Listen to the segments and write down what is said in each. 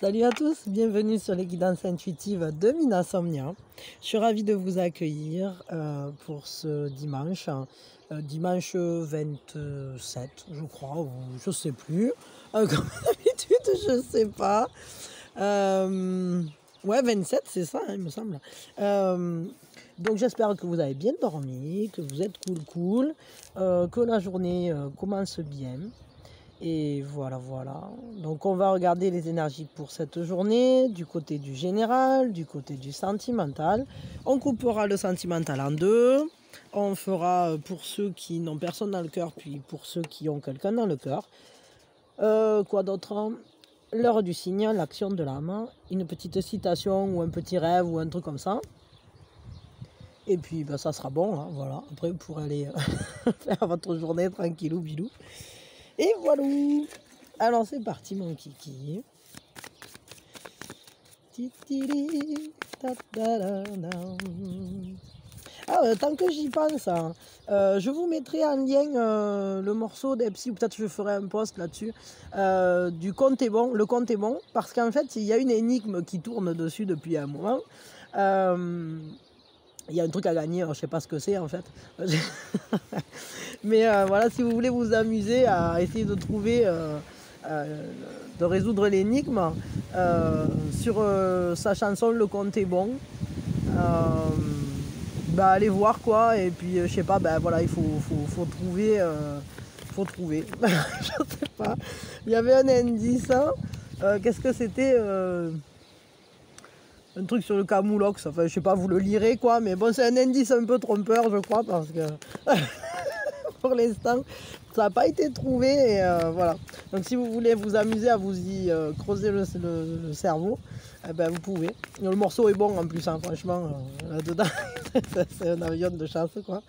Salut à tous, bienvenue sur les guidances intuitives de Minasomnia. Je suis ravie de vous accueillir pour ce dimanche, dimanche 27 je crois, ou je sais plus, comme d'habitude je sais pas. Ouais 27 c'est ça hein, il me semble. Donc j'espère que vous avez bien dormi, que vous êtes cool, que la journée commence bien. Et voilà. Donc on va regarder les énergies pour cette journée, du côté du général, du côté du sentimental. On coupera le sentimental en deux. On fera pour ceux qui n'ont personne dans le cœur, puis pour ceux qui ont quelqu'un dans le cœur. Quoi d'autre? L'heure du signe, l'action de l'âme, une petite citation ou un petit rêve ou un truc comme ça. Et puis ben, ça sera bon, hein, voilà. Après vous pourrez aller faire votre journée tranquillou bilou. Et voilà. Alors c'est parti mon kiki. Tant que j'y pense, hein, je vous mettrai en lien le morceau d'Epsi, ou peut-être je ferai un post là-dessus, du compte est bon, le compte est bon, parce qu'en fait il y a une énigme qui tourne dessus depuis un moment. Il y a un truc à gagner, je sais pas ce que c'est en fait. Mais voilà, si vous voulez vous amuser à essayer de trouver, de résoudre l'énigme sur sa chanson Le compte est bon, bah allez voir quoi. Et puis je sais pas, bah voilà, il faut trouver, faut trouver. Je sais pas. Il y avait un indice, hein. Qu'est-ce que c'était un truc sur le camoulox, enfin je sais pas, vous le lirez quoi, mais bon c'est un indice un peu trompeur je crois, parce que pour l'instant ça n'a pas été trouvé, et voilà. Donc si vous voulez vous amuser à vous y creuser le cerveau, eh ben, vous pouvez. Et le morceau est bon en plus, hein, franchement, là-dedans, c'est un avion de chasse quoi.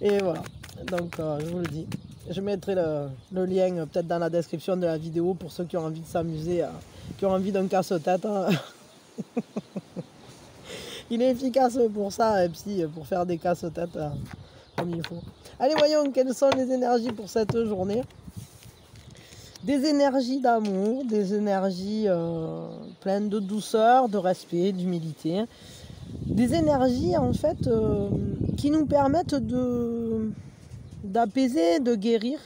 Et voilà, donc je vous le dis. Je mettrai le lien peut-être dans la description de la vidéo pour ceux qui ont envie de s'amuser, qui ont envie d'un casse-tête. Hein. Il est efficace pour ça, Epsi, pour faire des casse-têtes comme il faut. Allez, voyons quelles sont les énergies pour cette journée. Des énergies d'amour, des énergies pleines de douceur, de respect, d'humilité. Des énergies, en fait, qui nous permettent d'apaiser, de guérir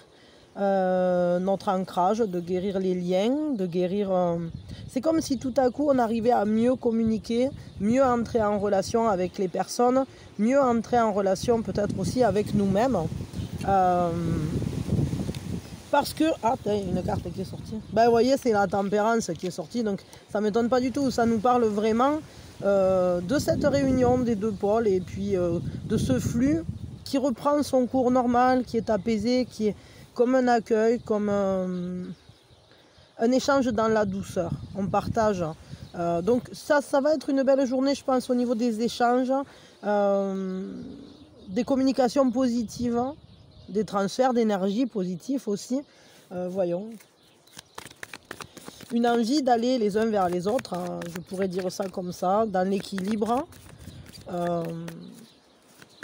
notre ancrage, de guérir les liens, de guérir... C'est comme si tout à coup on arrivait à mieux communiquer, mieux entrer en relation avec les personnes, mieux entrer en relation peut-être aussi avec nous-mêmes. Parce que... Ah, il y a une carte qui est sortie. Ben, vous voyez, c'est la tempérance qui est sortie, donc ça ne m'étonne pas du tout. Ça nous parle vraiment de cette réunion des deux pôles, et puis de ce flux qui reprend son cours normal, qui est apaisé, qui est comme un accueil, comme un échange dans la douceur. On partage. Donc ça va être une belle journée, je pense, au niveau des échanges, des communications positives, des transferts d'énergie positifs aussi. Voyons. Une envie d'aller les uns vers les autres, hein, je pourrais dire ça comme ça, dans l'équilibre.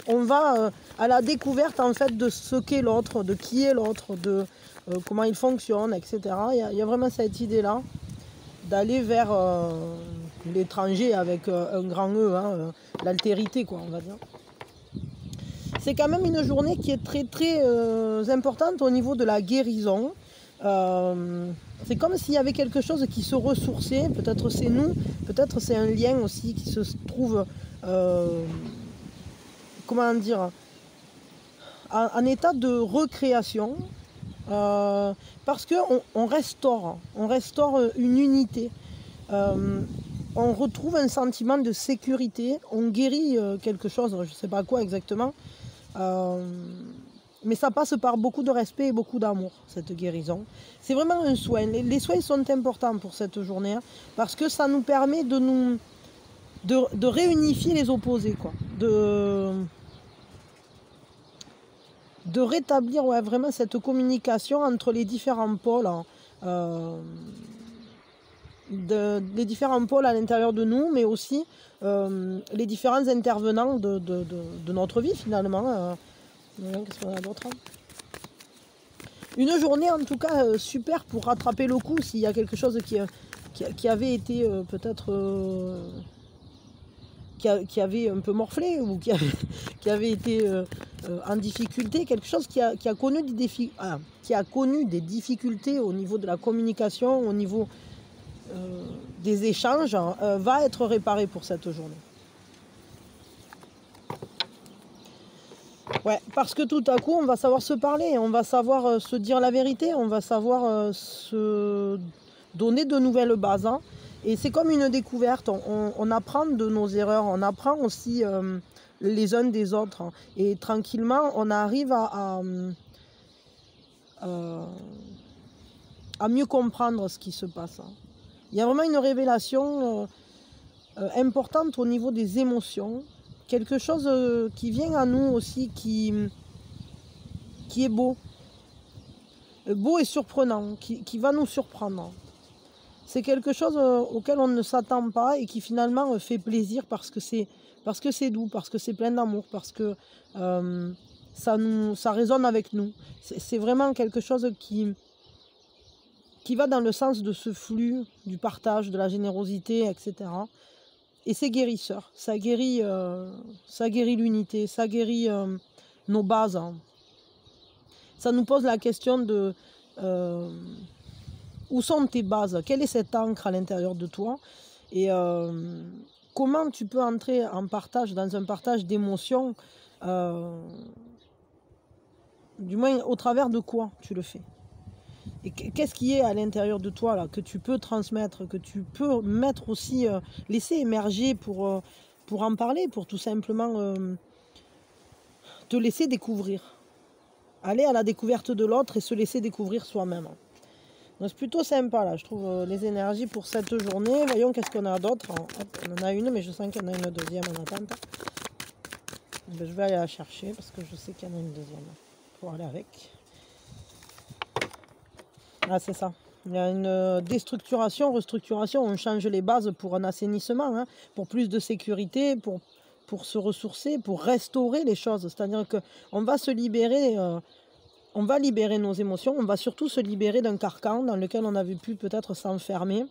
On va à la découverte en fait de ce qu'est l'autre, de qui est l'autre, de comment il fonctionne, etc. Il y a vraiment cette idée-là d'aller vers l'étranger avec un grand E, hein, l'altérité, quoi, on va dire. C'est quand même une journée qui est très très importante au niveau de la guérison. C'est comme s'il y avait quelque chose qui se ressourçait, peut-être c'est nous, peut-être c'est un lien aussi qui se trouve... comment dire, en état de recréation, parce qu'on restaure une unité, on retrouve un sentiment de sécurité, on guérit quelque chose, je ne sais pas quoi exactement, mais ça passe par beaucoup de respect et beaucoup d'amour, cette guérison. C'est vraiment un soin, les soins sont importants pour cette journée, hein, parce que ça nous permet de réunifier les opposés, quoi, de rétablir vraiment cette communication entre les différents pôles, hein, les différents pôles à l'intérieur de nous, mais aussi les différents intervenants de notre vie finalement. Qu'est-ce qu'on a d'autre? Une journée en tout cas super pour rattraper le coup s'il y a quelque chose qui avait été peut-être qui avait un peu morflé ou qui avait été en difficulté, quelque chose qui a connu des difficultés au niveau de la communication, au niveau des échanges, va être réparé pour cette journée. Ouais, parce que tout à coup, on va savoir se parler, on va savoir se dire la vérité, on va savoir se donner de nouvelles bases. Hein. Et c'est comme une découverte, on apprend de nos erreurs, on apprend aussi les uns des autres. Hein. Et tranquillement, on arrive à mieux comprendre ce qui se passe. Hein. Il y a vraiment une révélation importante au niveau des émotions. Quelque chose qui vient à nous aussi, qui est beau. Beau et surprenant, qui va nous surprendre. C'est quelque chose auquel on ne s'attend pas et qui finalement fait plaisir parce que c'est doux, parce que c'est plein d'amour, parce que ça résonne avec nous. C'est vraiment quelque chose qui va dans le sens de ce flux, du partage, de la générosité, etc. Et c'est guérisseur, ça guérit l'unité, ça guérit nos bases. Hein. Ça nous pose la question de où sont tes bases, quelle est cette encre à l'intérieur de toi et comment tu peux entrer en partage, dans un partage d'émotions, du moins au travers de quoi tu le fais. Et qu'est-ce qui est à l'intérieur de toi là, que tu peux transmettre, que tu peux mettre aussi, laisser émerger pour en parler, pour tout simplement te laisser découvrir. Aller à la découverte de l'autre et se laisser découvrir soi-même. Donc c'est plutôt sympa là, je trouve les énergies pour cette journée. Voyons qu'est-ce qu'on a d'autre. On en a une, mais je sens qu'il y en a une deuxième en attente. Ben, je vais aller la chercher parce que je sais qu'il y en a une deuxième. Pour aller avec. Ah, c'est ça. Il y a une déstructuration, restructuration. On change les bases pour un assainissement, hein, pour plus de sécurité, pour se ressourcer, pour restaurer les choses. C'est-à-dire qu'on va se libérer, on va libérer nos émotions. On va surtout se libérer d'un carcan dans lequel on avait pu peut-être s'enfermer,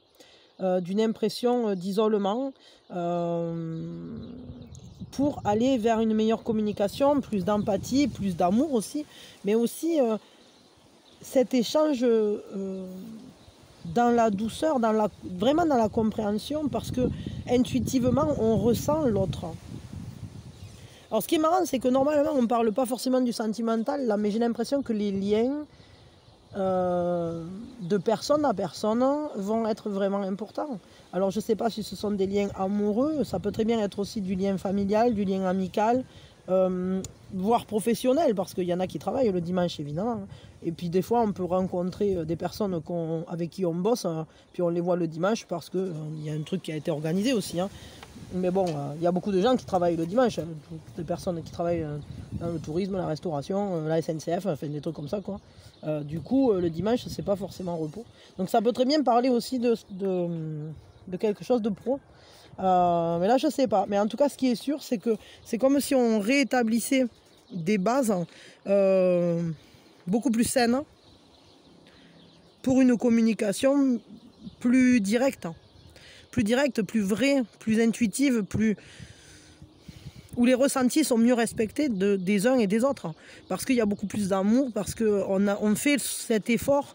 d'une impression d'isolement, pour aller vers une meilleure communication, plus d'empathie, plus d'amour aussi, mais aussi cet échange dans la douceur, vraiment dans la compréhension, parce que intuitivement on ressent l'autre. Alors ce qui est marrant, c'est que normalement on ne parle pas forcément du sentimental là, mais j'ai l'impression que les liens de personne à personne vont être vraiment importants. Alors je ne sais pas si ce sont des liens amoureux, ça peut très bien être aussi du lien familial, du lien amical, voire professionnel, parce qu'il y en a qui travaillent le dimanche évidemment. Et puis des fois on peut rencontrer des personnes avec qui on bosse, puis on les voit le dimanche parce qu'il y a un truc qui a été organisé aussi. Hein. Mais bon, il y a beaucoup de gens qui travaillent le dimanche, des personnes qui travaillent dans le tourisme, la restauration, la SNCF, enfin des trucs comme ça quoi. Du coup, le dimanche, c'est pas forcément repos. Donc ça peut très bien parler aussi de quelque chose de pro. Mais là, je sais pas. Mais en tout cas, ce qui est sûr, c'est que c'est comme si on réétablissait des bases beaucoup plus saines pour une communication plus directe. Plus directe, plus vraie, plus intuitive, où les ressentis sont mieux respectés des uns et des autres. Parce qu'il y a beaucoup plus d'amour, parce qu'on fait cet effort,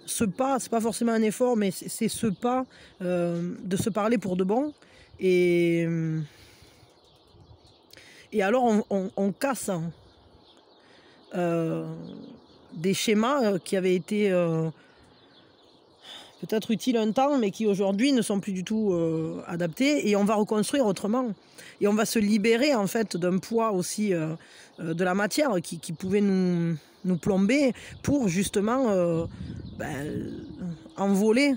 ce pas, c'est pas forcément un effort, mais c'est ce pas de se parler pour de bon. Et alors on casse des schémas qui avaient été peut-être utiles un temps, mais qui aujourd'hui ne sont plus du tout adaptés. Et on va reconstruire autrement. Et on va se libérer en fait d'un poids aussi de la matière qui pouvait nous plomber pour justement envoler,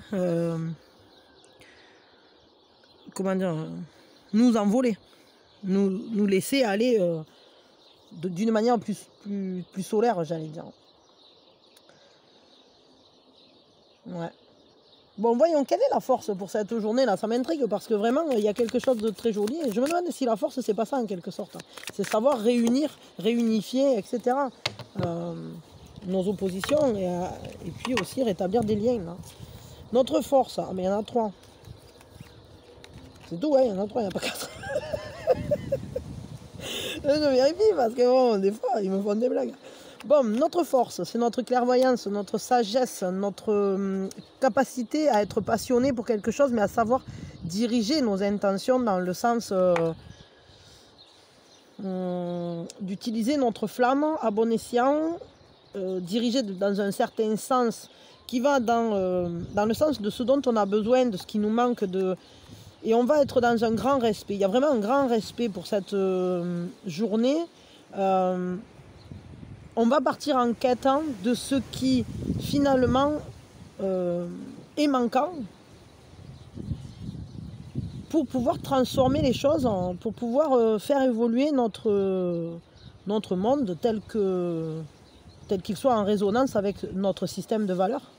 comment dire, nous envoler, nous laisser aller d'une manière plus solaire, j'allais dire. Ouais. Bon, voyons, quelle est la force pour cette journée-là? Ça m'intrigue parce que vraiment, il y a quelque chose de très joli. Et je me demande si la force, c'est pas ça en quelque sorte. C'est savoir réunir, réunifier, etc. nos oppositions et puis aussi rétablir des liens. Là. Notre force, mais il y en a 3. C'est tout, ouais, il y en a 3, il n'y en a pas 4. Je vérifie parce que bon, des fois, ils me font des blagues. Bon, notre force, c'est notre clairvoyance, notre sagesse, notre capacité à être passionné pour quelque chose, mais à savoir diriger nos intentions dans le sens d'utiliser notre flamme à bon escient, diriger dans un certain sens qui va dans le sens de ce dont on a besoin, de ce qui nous manque, et on va être dans un grand respect. Il y a vraiment un grand respect pour cette journée. On va partir en quête de ce qui finalement est manquant pour pouvoir transformer les choses, pour pouvoir faire évoluer notre monde tel qu'il soit en résonance avec notre système de valeurs.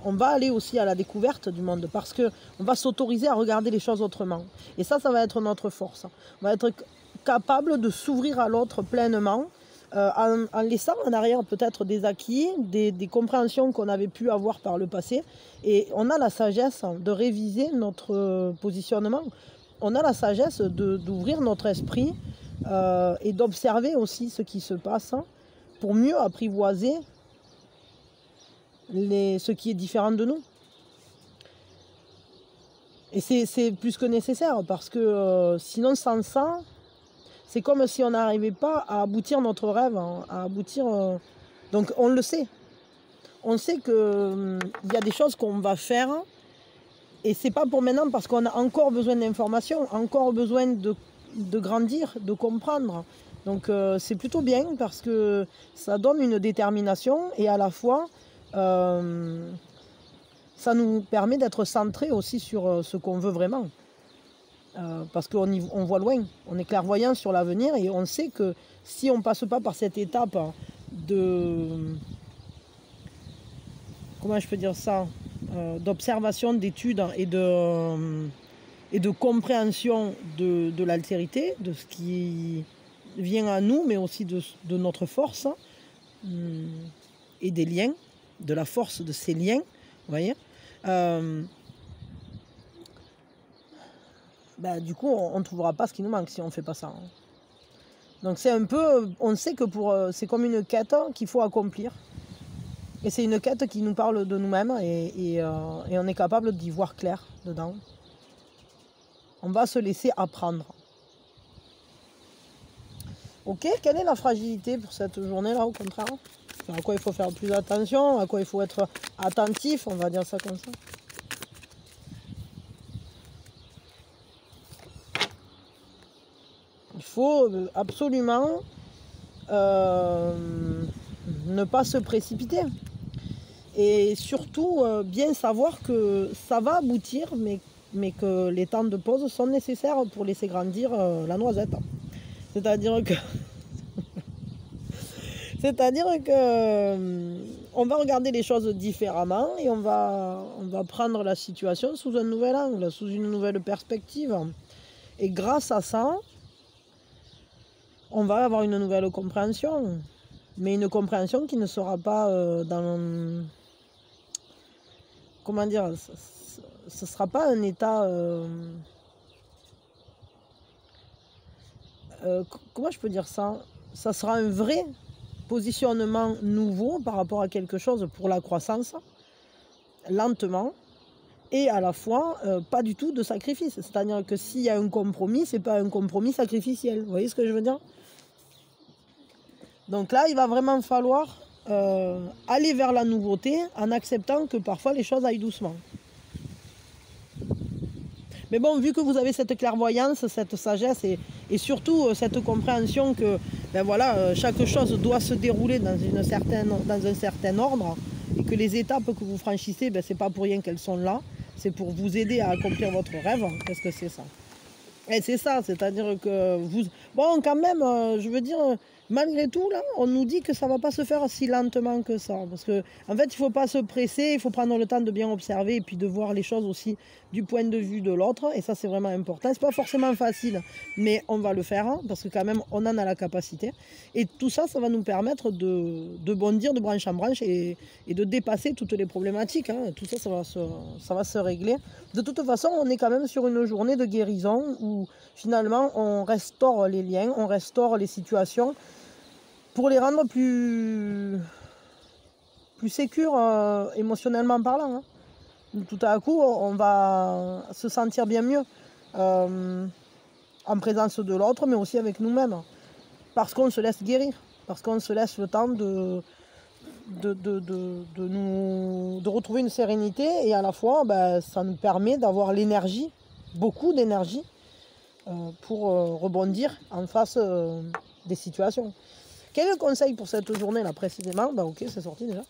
On va aller aussi à la découverte du monde parce qu'on va s'autoriser à regarder les choses autrement. Et ça va être notre force. On va être capable de s'ouvrir à l'autre pleinement en laissant en arrière peut-être des acquis, des compréhensions qu'on avait pu avoir par le passé. Et on a la sagesse de réviser notre positionnement. On a la sagesse d'ouvrir notre esprit et d'observer aussi ce qui se passe pour mieux apprivoiser ce qui est différent de nous. Et c'est plus que nécessaire parce que sinon sans ça, c'est comme si on n'arrivait pas à aboutir notre rêve, à aboutir... Donc on le sait. On sait qu'il y a des choses qu'on va faire et c'est pas pour maintenant parce qu'on a encore besoin d'informations, encore besoin de grandir, de comprendre. Donc c'est plutôt bien parce que ça donne une détermination et à la fois ça nous permet d'être centrés aussi sur ce qu'on veut vraiment. Parce qu'on voit loin, on est clairvoyant sur l'avenir et on sait que si on ne passe pas par cette étape comment je peux dire ça, d'observation, d'étude et de compréhension de l'altérité, de ce qui vient à nous, mais aussi de notre force et des liens, de la force de ces liens, vous voyez. Du coup, on ne trouvera pas ce qui nous manque si on ne fait pas ça. Donc c'est un peu, on sait que c'est comme une quête qu'il faut accomplir. Et c'est une quête qui nous parle de nous-mêmes et on est capable d'y voir clair dedans. On va se laisser apprendre. Ok, quelle est la fragilité pour cette journée-là au contraire? À quoi il faut faire plus attention, à quoi il faut être attentif, on va dire ça comme ça. Il faut absolument ne pas se précipiter. Et surtout, bien savoir que ça va aboutir, mais que les temps de pause sont nécessaires pour laisser grandir la noisette. C'est-à-dire que... on va regarder les choses différemment et on va prendre la situation sous un nouvel angle, sous une nouvelle perspective. Et grâce à ça, on va avoir une nouvelle compréhension, mais une compréhension qui ne sera pas dans... Comment dire? Ce ne sera pas un état... comment je peux dire ça? Ça sera un vrai positionnement nouveau par rapport à quelque chose pour la croissance, lentement, et à la fois pas du tout de sacrifice. C'est-à-dire que s'il y a un compromis, ce n'est pas un compromis sacrificiel. Vous voyez ce que je veux dire? Donc là, il va vraiment falloir aller vers la nouveauté en acceptant que parfois les choses aillent doucement. Mais bon, vu que vous avez cette clairvoyance, cette sagesse et surtout cette compréhension que chaque chose doit se dérouler dans un certain ordre et que les étapes que vous franchissez, c'est pas pour rien qu'elles sont là, c'est pour vous aider à accomplir votre rêve. Qu'est-ce que c'est ça? Et c'est ça, c'est-à-dire que vous... Bon, quand même, je veux dire, malgré tout, là, on nous dit que ça ne va pas se faire si lentement que ça. Parce qu'en en fait, il ne faut pas se presser, il faut prendre le temps de bien observer et puis de voir les choses aussi du point de vue de l'autre. Et ça, c'est vraiment important. Ce n'est pas forcément facile, mais on va le faire hein, parce que quand même, on en a la capacité. Et tout ça, ça va nous permettre de bondir de branche en branche et de dépasser toutes les problématiques. Hein. Tout ça, ça va se régler. De toute façon, on est quand même sur une journée de guérison où finalement, on restaure les liens, on restaure les situations pour les rendre plus sécures émotionnellement parlant. Hein. Tout à coup, on va se sentir bien mieux en présence de l'autre, mais aussi avec nous-mêmes. Parce qu'on se laisse guérir, parce qu'on se laisse le temps de retrouver une sérénité et à la fois, ça nous permet d'avoir l'énergie, beaucoup d'énergie, pour rebondir en face des situations. Quel est le conseil pour cette journée-là précisément? Ok, c'est sorti déjà.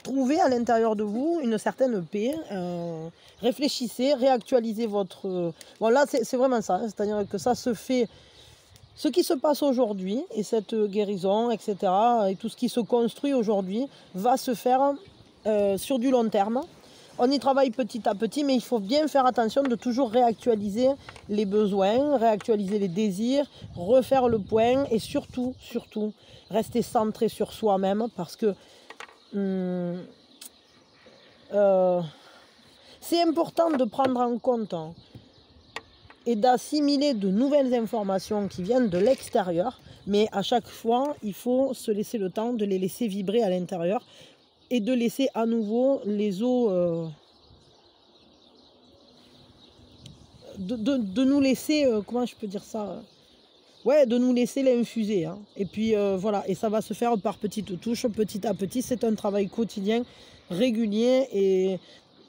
Trouvez à l'intérieur de vous une certaine paix. Réfléchissez, réactualisez votre... Bon là, c'est vraiment ça. Hein, c'est-à-dire que ça se fait... Ce qui se passe aujourd'hui et cette guérison, etc., et tout ce qui se construit aujourd'hui va se faire sur du long terme. On y travaille petit à petit, mais il faut bien faire attention de toujours réactualiser les besoins, réactualiser les désirs, refaire le point et surtout, rester centré sur soi-même parce que c'est important de prendre en compte et d'assimiler de nouvelles informations qui viennent de l'extérieur, mais à chaque fois, il faut se laisser le temps de les laisser vibrer à l'intérieur et de laisser à nouveau les eaux... de nous laisser... comment je peux dire ça ouais, de nous laisser l'infuser. Hein. Et puis voilà, et ça va se faire par petites touches, petit à petit. C'est un travail quotidien, régulier. Et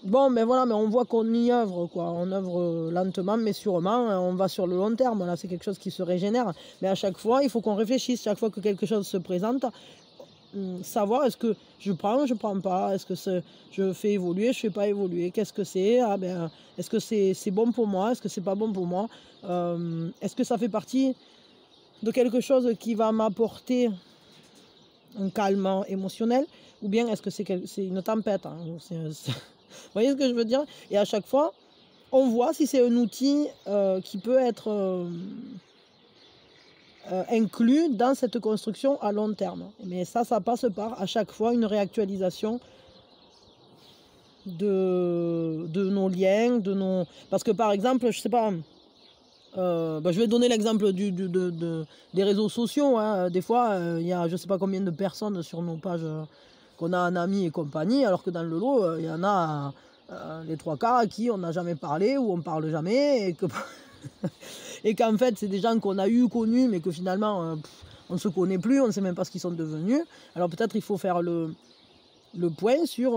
bon, mais voilà, mais on voit qu'on y œuvre, quoi. On œuvre lentement, mais sûrement. On va sur le long terme. Là, c'est quelque chose qui se régénère. Mais à chaque fois, il faut qu'on réfléchisse. Chaque fois que quelque chose se présente, savoir est-ce que je prends pas, est-ce que je fais évoluer, je fais pas évoluer, qu'est-ce que c'est, est-ce que c'est bon pour moi, est-ce que c'est pas bon pour moi, est-ce que ça fait partie de quelque chose qui va m'apporter un calme émotionnel, ou bien est-ce que c'est une tempête, hein, vous voyez ce que je veux dire? Et à chaque fois, on voit si c'est un outil qui peut être inclus dans cette construction à long terme. Mais ça passe par à chaque fois une réactualisation de nos liens, parce que par exemple, je sais pas, je vais donner l'exemple des réseaux sociaux. Hein. Des fois, il y a je sais pas combien de personnes sur nos pages qu'on a en amis et compagnie, alors que dans le lot, il y en a les 3/4 à qui on n'a jamais parlé ou on parle jamais et que et qu'en fait c'est des gens qu'on a connus mais que finalement on ne se connaît plus, on ne sait même pas ce qu'ils sont devenus. Alors peut-être il faut faire le point sur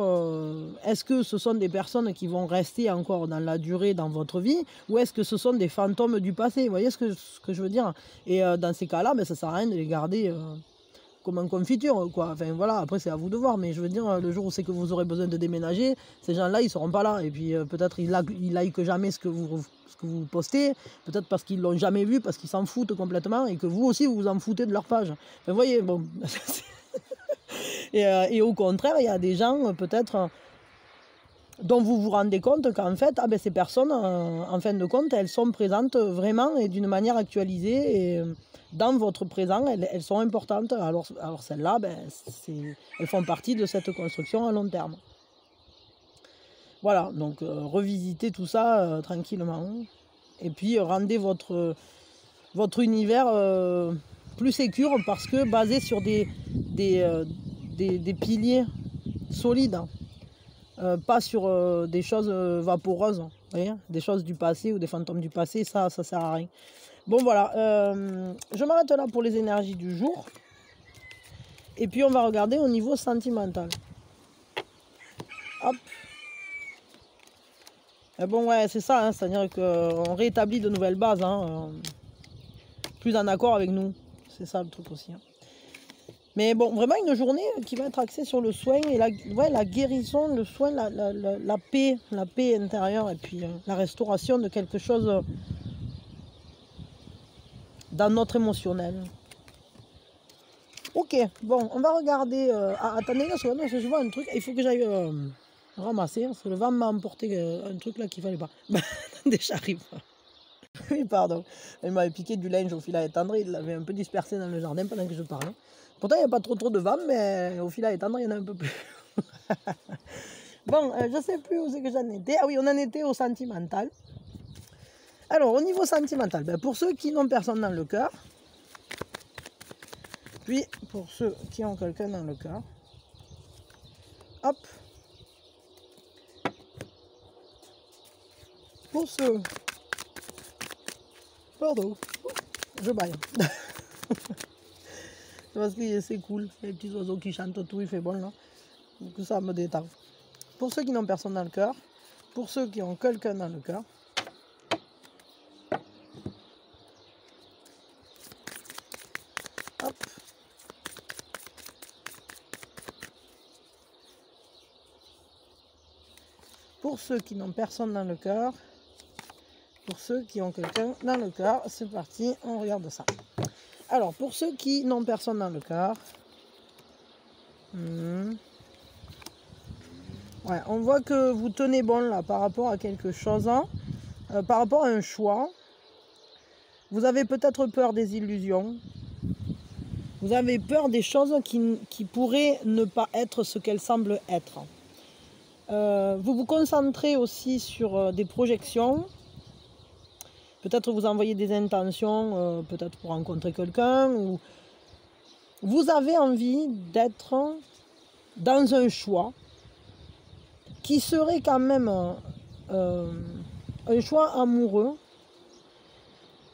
est-ce que ce sont des personnes qui vont rester encore dans la durée dans votre vie ou est-ce que ce sont des fantômes du passé, vous voyez ce que je veux dire? Et dans ces cas-là, ça sert à rien de les garder comme en confiture, quoi. Enfin voilà, après c'est à vous de voir, mais je veux dire, le jour où c'est que vous aurez besoin de déménager, ces gens-là ils seront pas là, et puis peut-être ils like jamais ce que vous postez, peut-être parce qu'ils l'ont jamais vu, parce qu'ils s'en foutent complètement, et que vous aussi vous vous en foutez de leur page. Enfin, vous voyez, bon... et au contraire, il y a des gens peut-être dont vous vous rendez compte qu'en fait, ces personnes, en fin de compte, elles sont présentes vraiment et d'une manière actualisée, et dans votre présent, elles sont importantes. Alors celles-là, elles font partie de cette construction à long terme. Voilà, donc revisitez tout ça tranquillement. Et puis rendez votre univers plus sécure, parce que basé sur des piliers solides. Pas sur des choses vaporeuses, vous voyez, des choses du passé ou des fantômes du passé, ça sert à rien. Bon voilà, je m'arrête là pour les énergies du jour. Et puis on va regarder au niveau sentimental. Hop. Et bon ouais, c'est ça, hein, c'est-à-dire qu'on rétablit de nouvelles bases, hein, plus en accord avec nous. C'est ça le truc aussi. Hein. Mais bon, vraiment une journée qui va être axée sur le soin et la guérison, le soin, la paix intérieure et puis la restauration de quelque chose dans notre émotionnel. Ok, bon, on va regarder. Attendez une seconde, je vois un truc. Il faut que j'aille ramasser parce que le vent m'a emporté un truc là qu'il fallait pas. Attendez, j'arrive. Oui, pardon. Il m'avait piqué du linge au fil à étendre. Il l'avait un peu dispersé dans le jardin pendant que je parlais. Pourtant, il n'y a pas trop de vent, mais au fil à étendre, il y en a un peu plus. Bon, je ne sais plus où c'est que j'en étais. Ah oui, on en était au sentimental. Alors, au niveau sentimental, ben, pour ceux qui n'ont personne dans le cœur, puis pour ceux qui ont quelqu'un dans le cœur, hop, pour ceux, pardon, je baille. Parce que c'est cool, les petits oiseaux qui chantent tout, il fait bon là, donc ça me détend. Pour ceux qui n'ont personne dans le cœur, pour ceux qui ont quelqu'un dans le cœur, hop, pour ceux qui n'ont personne dans le cœur, pour ceux qui ont quelqu'un dans le cœur, c'est parti, on regarde ça. Alors, pour ceux qui n'ont personne dans le cœur, ouais, on voit que vous tenez bon là par rapport à quelque chose, hein, par rapport à un choix. Vous avez peut-être peur des illusions. Vous avez peur des choses qui pourraient ne pas être ce qu'elles semblent être. Vous vous concentrez aussi sur des projections. Peut-être vous envoyez des intentions, peut-être pour rencontrer quelqu'un. Ou vous avez envie d'être dans un choix qui serait quand même un choix amoureux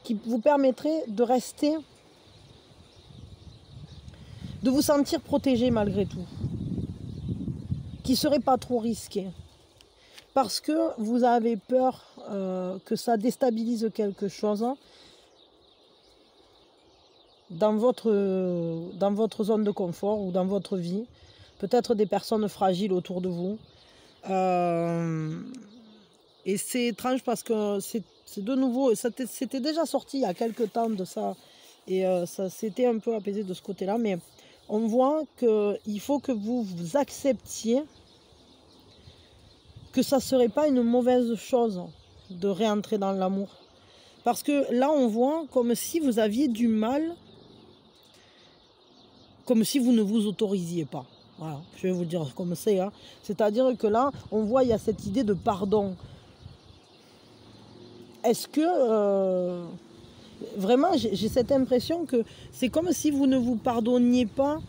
qui vous permettrait de rester, de vous sentir protégé malgré tout, qui ne serait pas trop risqué. Parce que vous avez peur que ça déstabilise quelque chose dans votre zone de confort ou dans votre vie. Peut-être des personnes fragiles autour de vous. Et c'est étrange parce que c'est de nouveau, c'était déjà sorti il y a quelques temps de ça. Et ça s'était un peu apaisé de ce côté-là. Mais on voit qu'il faut que vous acceptiez que ça ne serait pas une mauvaise chose de réentrer dans l'amour. Parce que là, on voit comme si vous aviez du mal, comme si vous ne vous autorisiez pas. Voilà, je vais vous dire comme c'est. Hein. C'est-à-dire que là, on voit, il y a cette idée de pardon. Est-ce que... vraiment, j'ai cette impression que c'est comme si vous ne vous pardonniez pas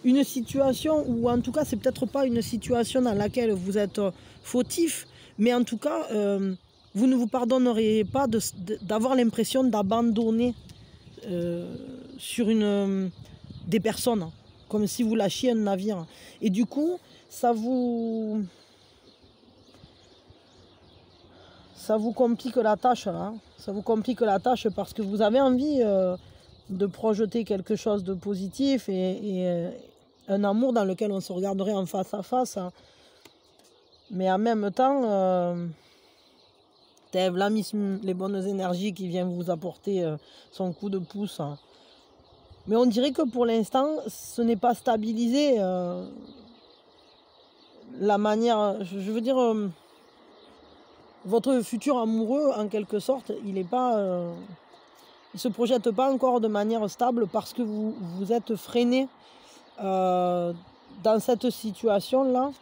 une situation, ou en tout cas c'est peut-être pas une situation dans laquelle vous êtes fautif, mais en tout cas vous ne vous pardonneriez pas d'avoir l'impression d'abandonner sur des personnes, comme si vous lâchiez un navire. Et du coup ça vous complique la tâche là. Ça vous complique la tâche parce que vous avez envie de projeter quelque chose de positif et un amour dans lequel on se regarderait en face à face. Hein. Mais en même temps, les bonnes énergies qui viennent vous apporter son coup de pouce. Hein. Mais on dirait que pour l'instant, ce n'est pas stabilisé. La manière, je veux dire, votre futur amoureux, en quelque sorte, il n'est pas... il ne se projette pas encore de manière stable parce que vous êtes freiné dans cette situation-là,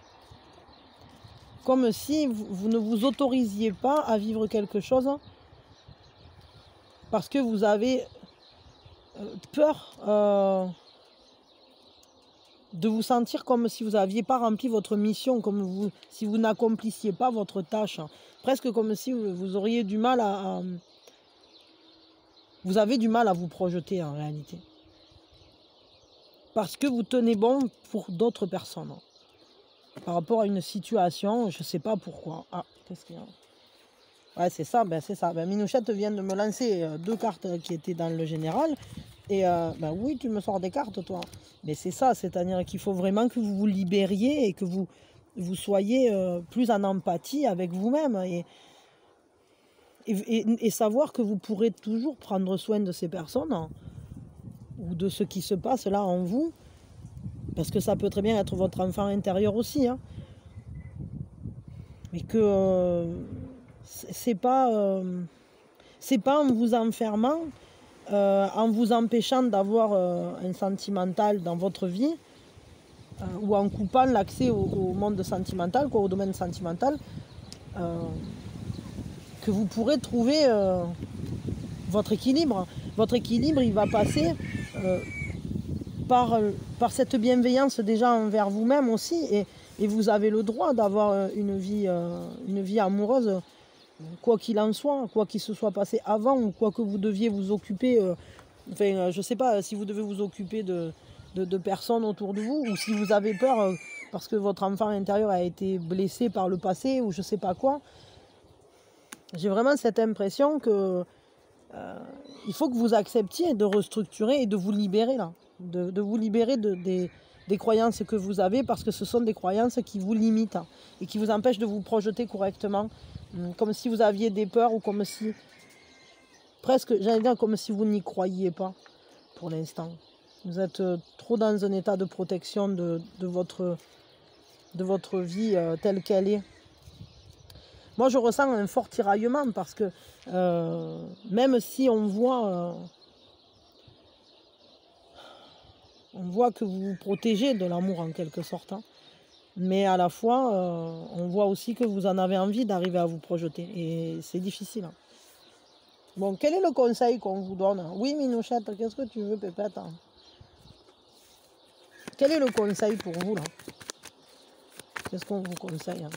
comme si vous ne vous autorisiez pas à vivre quelque chose parce que vous avez peur de vous sentir comme si vous n'aviez pas rempli votre mission, comme si vous n'accomplissiez pas votre tâche. Presque comme si vous auriez du mal à... Vous avez du mal à vous projeter en réalité. Parce que vous tenez bon pour d'autres personnes. Par rapport à une situation, je ne sais pas pourquoi. Ah, qu'est-ce qu'il y a ? Ouais, c'est ça, ben c'est ça. Ben, Minouchette vient de me lancer 2 cartes qui étaient dans le général. Et ben oui, tu me sors des cartes, toi. Mais c'est ça, c'est-à-dire qu'il faut vraiment que vous vous libériez et que vous soyez plus en empathie avec vous-même. Et savoir que vous pourrez toujours prendre soin de ces personnes, hein, ou de ce qui se passe là en vous. Parce que ça peut très bien être votre enfant intérieur aussi. Hein. Mais que c'est pas en vous enfermant, en vous empêchant d'avoir un sentimental dans votre vie, ou en coupant l'accès au monde sentimental, quoi, au domaine sentimental, que vous pourrez trouver votre équilibre. Votre équilibre, il va passer par cette bienveillance déjà envers vous-même aussi, et vous avez le droit d'avoir une vie amoureuse, quoi qu'il en soit, quoi qu'il se soit passé avant, ou quoi que vous deviez vous occuper, je sais pas, si vous devez vous occuper de personnes autour de vous, ou si vous avez peur parce que votre enfant intérieur a été blessé par le passé, ou je sais pas quoi. J'ai vraiment cette impression que il faut que vous acceptiez de restructurer et de vous libérer là, de vous libérer des croyances que vous avez, parce que ce sont des croyances qui vous limitent, hein, et qui vous empêchent de vous projeter correctement, comme si vous aviez des peurs, ou comme si, presque, j'allais dire, comme si vous n'y croyiez pas pour l'instant. Vous êtes trop dans un état de protection de votre vie telle qu'elle est. Moi, je ressens un fort tiraillement, parce que même si on voit que vous vous protégez de l'amour en quelque sorte, hein, mais à la fois, on voit aussi que vous en avez envie d'arriver à vous projeter, et c'est difficile. Hein. Bon, quel est le conseil qu'on vous donne? Oui, Minouchette, qu'est-ce que tu veux, Pépette? Quel est le conseil pour vous, là? Qu'est-ce qu'on vous conseille, hein?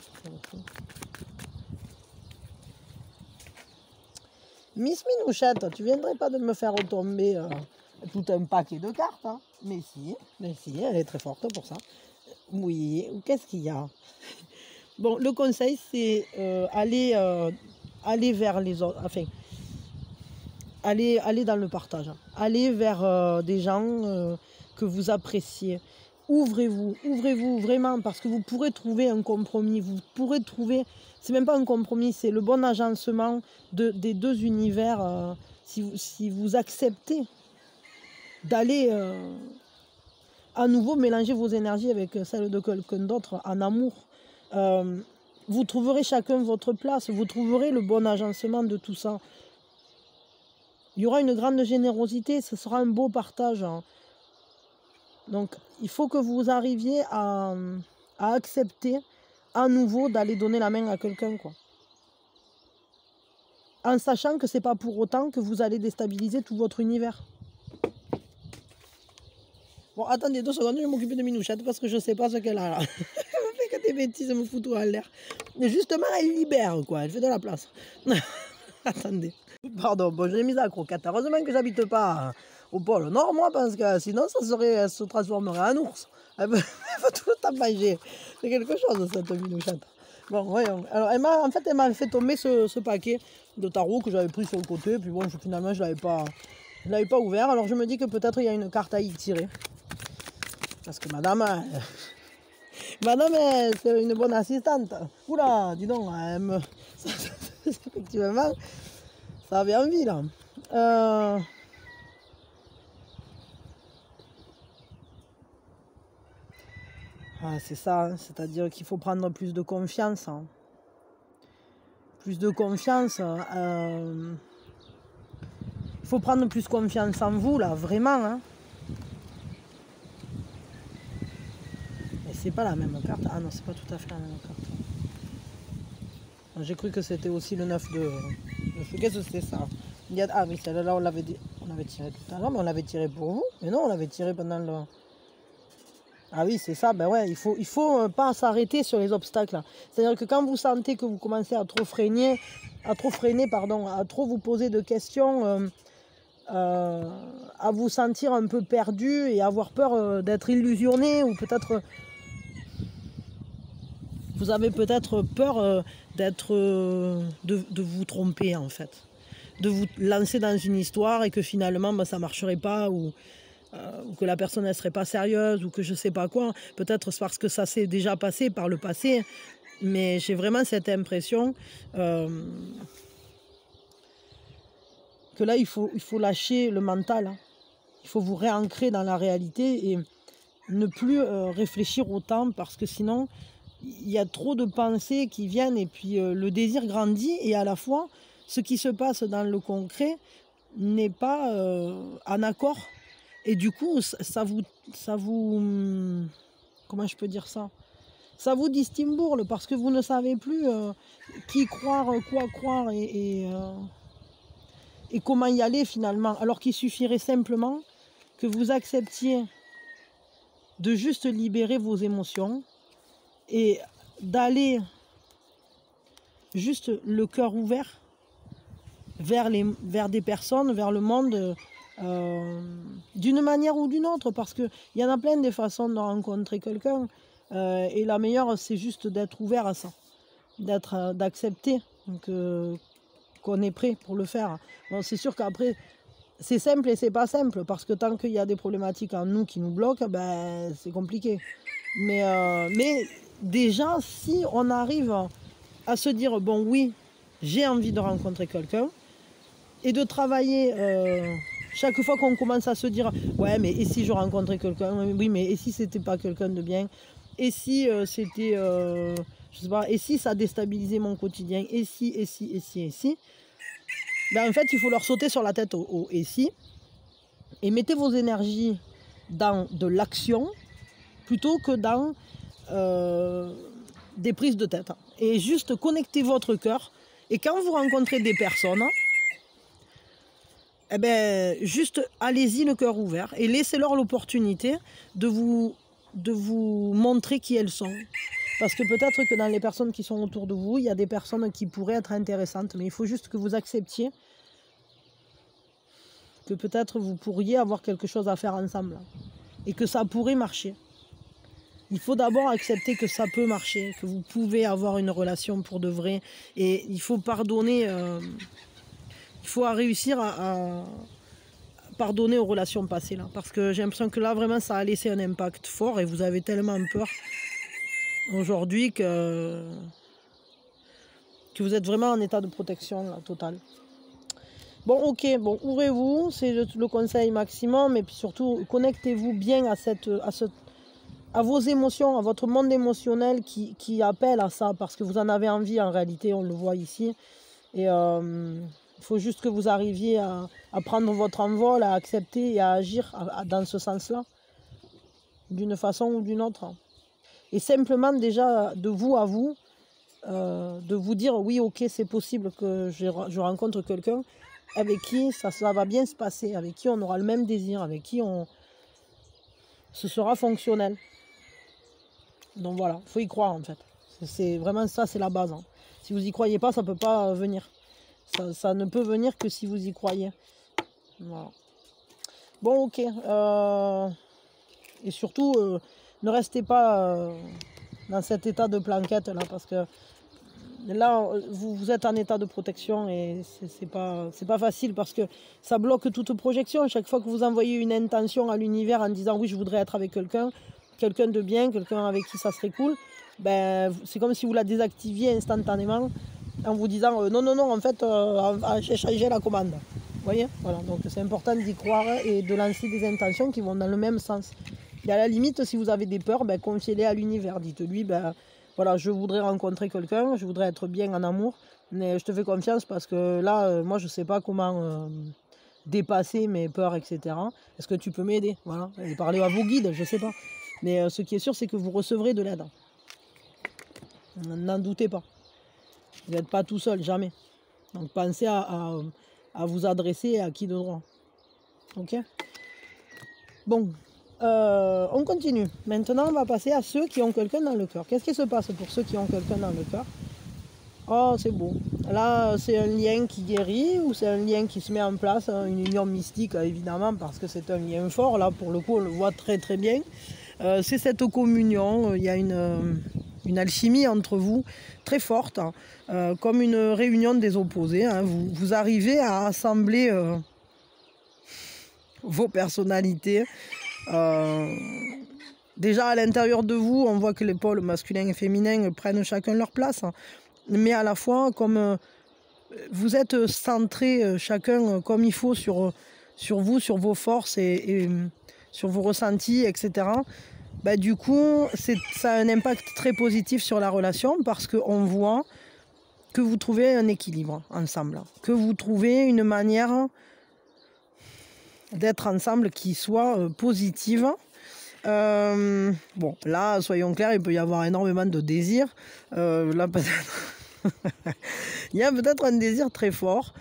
Miss Minouchette, tu viendrais pas de me faire retomber tout un paquet de cartes, hein? Mais si, elle est très forte pour ça. Oui, qu'est-ce qu'il y a? Bon, le conseil, c'est aller vers les autres, enfin, aller dans le partage. Aller vers des gens que vous appréciez. Ouvrez-vous vraiment, parce que vous pourrez trouver un compromis. Vous pourrez trouver, c'est même pas un compromis, c'est le bon agencement des deux univers. Si vous acceptez d'aller à nouveau mélanger vos énergies avec celles de quelqu'un d'autre en amour, vous trouverez chacun votre place, vous trouverez le bon agencement de tout ça. Il y aura une grande générosité, ce sera un beau partage. Hein. Donc, il faut que vous arriviez à accepter à nouveau d'aller donner la main à quelqu'un, quoi. En sachant que c'est pas pour autant que vous allez déstabiliser tout votre univers. Bon, attendez 2 secondes, je vais m'occuper de Minouchette parce que je sais pas ce qu'elle a là. Elle me fait que des bêtises, elle me fout tout à l'air. Mais justement, elle libère, quoi, elle fait de la place. Attendez. Pardon, bon, je l'ai mise à la croquette. Heureusement que j'habite pas au pôle Nord, moi, parce que sinon, elle se transformerait en ours. Elle va tout le temps manger. C'est quelque chose, cette Minouchette. Bon, voyons. Alors, elle m'a fait tomber ce paquet de tarot que j'avais pris sur le côté. Puis bon, finalement, je l'avais pas ouvert. Alors, je me dis que peut-être il y a une carte à y tirer. Parce que madame, c'est une bonne assistante. Oula, dis donc, effectivement, ça avait envie là. C'est ça, hein, c'est-à-dire qu'il faut prendre plus de confiance. Hein. Plus de confiance. Il faut prendre plus confiance en vous, là, vraiment. Hein. Et c'est pas la même carte. Ah non, c'est pas tout à fait la même carte. J'ai cru que c'était aussi le 9 de... Qu'est-ce que c'est ça? Ah oui, celle-là, on l'avait tiré tout à l'heure, mais on l'avait tiré pour vous. Mais non, on l'avait tiré pendant le... Ah oui, c'est ça, ben ouais, il faut pas s'arrêter sur les obstacles. C'est-à-dire que quand vous sentez que vous commencez à trop freiner, à trop vous poser de questions, à vous sentir un peu perdu et avoir peur d'être illusionné, ou peut-être... Vous avez peut-être peur de vous tromper en fait. De vous lancer dans une histoire et que finalement ça ne marcherait pas ou que la personne ne serait pas sérieuse ou que je ne sais pas quoi. Peut-être c'est parce que ça s'est déjà passé par le passé. Mais j'ai vraiment cette impression que là, il faut lâcher le mental. Hein. Il faut vous réancrer dans la réalité et ne plus réfléchir autant parce que sinon, il y a trop de pensées qui viennent et puis le désir grandit et à la fois, ce qui se passe dans le concret n'est pas en accord. Et du coup, ça vous comment je peux dire ça? Ça vous distimbourle parce que vous ne savez plus qui croire, quoi croire et comment y aller finalement. Alors qu'il suffirait simplement que vous acceptiez de juste libérer vos émotions et d'aller juste le cœur ouvert vers des personnes, vers le monde, d'une manière ou d'une autre, parce qu'il y en a plein de façons de rencontrer quelqu'un, et la meilleure, c'est juste d'être ouvert à ça, d'accepter qu'on est prêt pour le faire. Bon, c'est sûr qu'après, c'est simple et c'est pas simple, parce que tant qu'il y a des problématiques en nous qui nous bloquent, ben, c'est compliqué. Mais déjà, si on arrive à se dire, bon oui, j'ai envie de rencontrer quelqu'un, et de travailler chaque fois qu'on commence à se dire, ouais, mais et si je rencontrais quelqu'un, oui, mais et si c'était pas quelqu'un de bien, et si c'était, je sais pas, et si ça déstabilisait mon quotidien, et si, ben en fait, il faut leur sauter sur la tête au et si, et mettez vos énergies dans de l'action plutôt que dans des prises de tête. Et juste connectez votre cœur. Et quand vous rencontrez des personnes, eh ben, juste allez-y le cœur ouvert et laissez-leur l'opportunité de vous montrer qui elles sont. Parce que peut-être que dans les personnes qui sont autour de vous, il y a des personnes qui pourraient être intéressantes, mais il faut juste que vous acceptiez que peut-être vous pourriez avoir quelque chose à faire ensemble et que ça pourrait marcher. Il faut d'abord accepter que ça peut marcher, que vous pouvez avoir une relation pour de vrai et il faut pardonner. Il faut réussir à pardonner aux relations passées là, parce que j'ai l'impression que là vraiment ça a laissé un impact fort et vous avez tellement peur aujourd'hui que vous êtes vraiment en état de protection là, totale. Bon, ok, bon, ouvrez-vous, c'est le conseil maximum, et puis surtout connectez-vous bien à vos émotions, à votre monde émotionnel qui appelle à ça, parce que vous en avez envie en réalité, on le voit ici. Et il faut juste que vous arriviez à prendre votre envol, à accepter et à agir dans ce sens-là, d'une façon ou d'une autre. Et simplement déjà de vous à vous, de vous dire oui, ok, c'est possible que je rencontre quelqu'un avec qui ça va bien se passer, avec qui on aura le même désir, avec qui ce sera fonctionnel. Donc voilà, il faut y croire en fait. C'est vraiment ça, c'est la base. Hein. Si vous n'y croyez pas, ça ne peut pas venir. Ça ne peut venir que si vous y croyez. Voilà. Bon, ok. Et surtout, ne restez pas dans cet état de planquette là, parce que là, vous êtes en état de protection et c'est pas facile parce que ça bloque toute projection. Chaque fois que vous envoyez une intention à l'univers en disant oui, je voudrais être avec quelqu'un de bien, quelqu'un avec qui ça serait cool, ben, c'est comme si vous la désactiviez instantanément en vous disant non, en fait, j'ai changé la commande. Vous voyez, voilà, donc c'est important d'y croire et de lancer des intentions qui vont dans le même sens. Et à la limite, si vous avez des peurs, ben, confiez-les à l'univers. Dites-lui, ben, voilà, je voudrais rencontrer quelqu'un, je voudrais être bien en amour, mais je te fais confiance parce que là, moi, je ne sais pas comment dépasser mes peurs, etc. Est-ce que tu peux m'aider? Voilà, et parler à vos guides, je ne sais pas. Mais ce qui est sûr, c'est que vous recevrez de l'aide. N'en doutez pas. Vous n'êtes pas tout seul, jamais. Donc pensez à vous adresser à qui de droit. Ok? Bon, on continue. Maintenant, on va passer à ceux qui ont quelqu'un dans le cœur. Qu'est-ce qui se passe pour ceux qui ont quelqu'un dans le cœur? Oh, c'est beau. Là, c'est un lien qui guérit ou c'est un lien qui se met en place, hein, une union mystique, évidemment, parce que c'est un lien fort. Là, pour le coup, on le voit très très bien. C'est cette communion. Il y a une une alchimie entre vous très forte, hein, comme une réunion des opposés. Hein. Vous arrivez à assembler vos personnalités. Déjà à l'intérieur de vous, on voit que les pôles masculins et féminins prennent chacun leur place, hein. Mais à la fois, comme vous êtes centrés chacun comme il faut sur vous, sur vos forces et sur vos ressentis, etc. Bah, du coup, ça a un impact très positif sur la relation parce qu'on voit que vous trouvez un équilibre ensemble, que vous trouvez une manière d'être ensemble qui soit positive. Bon, là, soyons clairs, il peut y avoir énormément de désirs. Là, peut-être... il y a peut-être un désir très fort.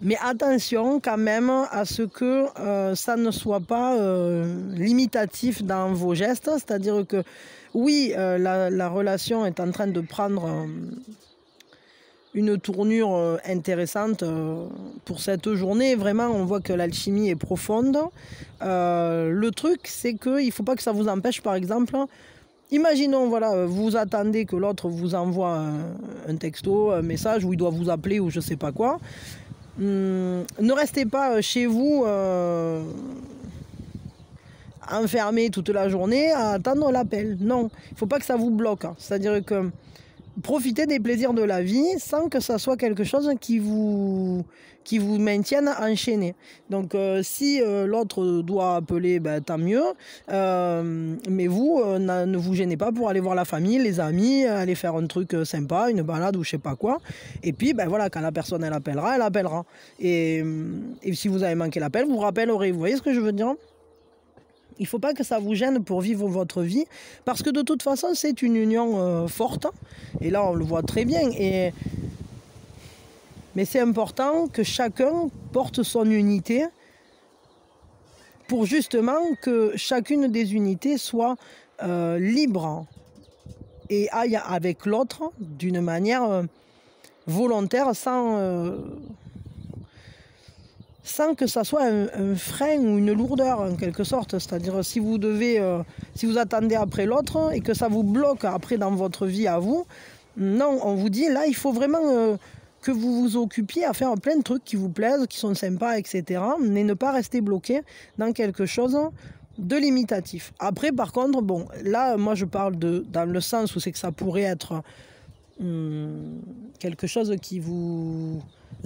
Mais attention quand même à ce que ça ne soit pas limitatif dans vos gestes. C'est-à-dire que oui, la relation est en train de prendre une tournure intéressante pour cette journée. Vraiment, on voit que l'alchimie est profonde. Le truc, c'est qu'il ne faut pas que ça vous empêche, par exemple... Imaginons, voilà, vous attendez que l'autre vous envoie un texto, un message où il doit vous appeler ou je ne sais pas quoi. Ne restez pas chez vous enfermé toute la journée à attendre l'appel. Non, il ne faut pas que ça vous bloque. C'est-à-dire que profitez des plaisirs de la vie sans que ça soit quelque chose qui vous maintienne enchaîné. Donc si l'autre doit appeler, ben, tant mieux. Mais vous, ne vous gênez pas pour aller voir la famille, les amis, aller faire un truc sympa, une balade ou je sais pas quoi. Et puis ben voilà, quand la personne elle appellera. Et si vous avez manqué l'appel, vous rappellerez. Vous voyez ce que je veux dire ? Il ne faut pas que ça vous gêne pour vivre votre vie, parce que de toute façon, c'est une union forte. Et là, on le voit très bien. Mais c'est important que chacun porte son unité pour justement que chacune des unités soit libre et aille avec l'autre d'une manière volontaire, sans que ça soit un frein ou une lourdeur en quelque sorte. C'est-à-dire si vous attendez après l'autre et que ça vous bloque après dans votre vie à vous, non, on vous dit là il faut vraiment que vous vous occupiez à faire plein de trucs qui vous plaisent, qui sont sympas, etc. Mais ne pas rester bloqué dans quelque chose de limitatif. Après par contre, bon, là moi je parle dans le sens où c'est que ça pourrait être quelque chose qui vous